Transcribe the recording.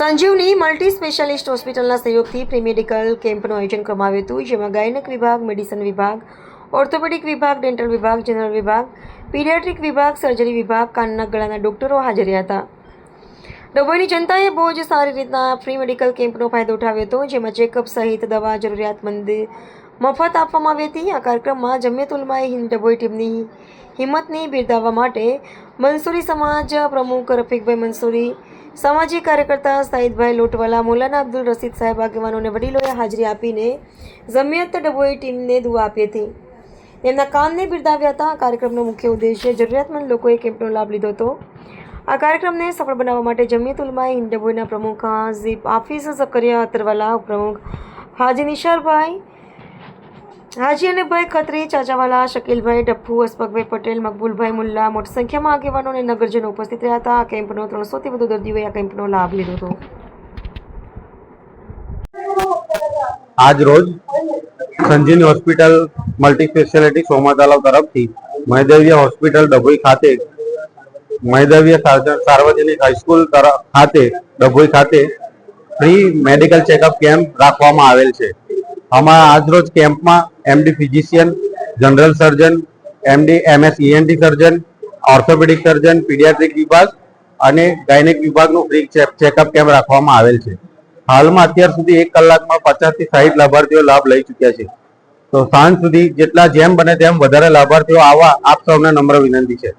સંજીવની multi specialist હોસ્પિટલના સહયોગથી pre medical કેમ્પનું આયોજન કરવામાં આવ્યું હતું, જેમાં ગાયનેક વિભાગ, મેડિસિન વિભાગ, ઓર્થોપેડિક વિભાગ, ડેન્ટલ વિભાગ, જનરલ વિભાગ, પીડિયાટ્રિક વિભાગ, સર્જરી વિભાગ, કાનના ગળાના ડોક્ટરો હાજર રહ્યા હતા. ડભોઈની જનતાએ બહુ જ સારી રીતના ફ્રી મેડિકલ કેમ્પનો ફાયદો ઉઠાવ્યો હતો, જેમાં ચેકઅપ સહિત દવા જરૂરિયાતમંદ મફત આપવામાં આવી હતી. આ કાર્યક્રમમાં જમિયત ઉલમાએ હિન્દ ડભોઈ ટીમની હિંમતને બિરદાવવા માટે મંસૂરી સમાજ પ્રમુખ રફીકભાઈ મંસૂરી, સામાજિક કાર્યકર્તા સાહિદભાઈ લોટવાલા, મૌલાના અબ્દુલ રસીદ સાહેબ આગેવાનો અને વડીલોએ હાજરી આપીને જમિયત ડભોઈ ટીમને દુઆ આપી હતી. તેમના કામને બિરદાવ્યા હતા. આ કાર્યક્રમનો મુખ્ય ઉદ્દેશ્ય જરૂરિયાતમંદ લોકોએ કેમ્પનો લાભ લીધો હતો. આ કાર્યક્રમને સફળ બનાવવા માટે જમિયત ઉલમાએ હિન્દ ડભોઈના પ્રમુખ હાફિઝ ઝકરિયા અતરવાલા, ઉપપ્રમુખ હાજી નિશારભાઈ, હાજી અનબભાઈ ખત્રી, ચાચાવાલા, શકીલભાઈ ડફ્ફુ, અશફાકભાઈ પટેલ, મકબૂલભાઈ મુલ્લા, મોટી સંખ્યામાં આગેવાનો અને નગરજનો ઉપસ્થિત રહ્યા હતા. આ કેમ્પનો 300થી વધુ દર્દીઓએ આ કેમ્પનો લાભ લીધો હતો. આજ રોજ સંજીવની હોસ્પિટલ મલ્ટી સ્પેશિયાલિટી સોમા તલાવ તરફથી મહેદવિયા હોસ્પિટલ ડભોઈ ખાતે મહેદવિયા સાર્વજનિક હાઈસ્કૂલ ખાતે ડભોઈ ખાતે ફ્રી મેડિકલ ચેકઅપ કેમ્પ રાખવામાં આવેલ છે. અમારા આજરોજ કેમ્પમાં એમડી ફિઝિશિયન, જનરલ સર્જન, એમડી MS ENT સર્જન, ઓર્થોપેડિક સર્જન, પીડિયાટ્રિક વિભાગ અને ગાયનેક વિભાગનું ફ્રી ચેકઅપ કેમ્પ રાખવામાં આવેલ છે. હાલમાં અત્યાર સુધી 1 કલાકમાં 50 થી 60 લાભાર્થીઓ લાભ લઈ ચૂક્યા છે. તો સાંજ સુધી જેમ બને તેમ વધારે લાભાર્થીઓ આવવા આપ સૌને નમ્ર વિનંતી છે.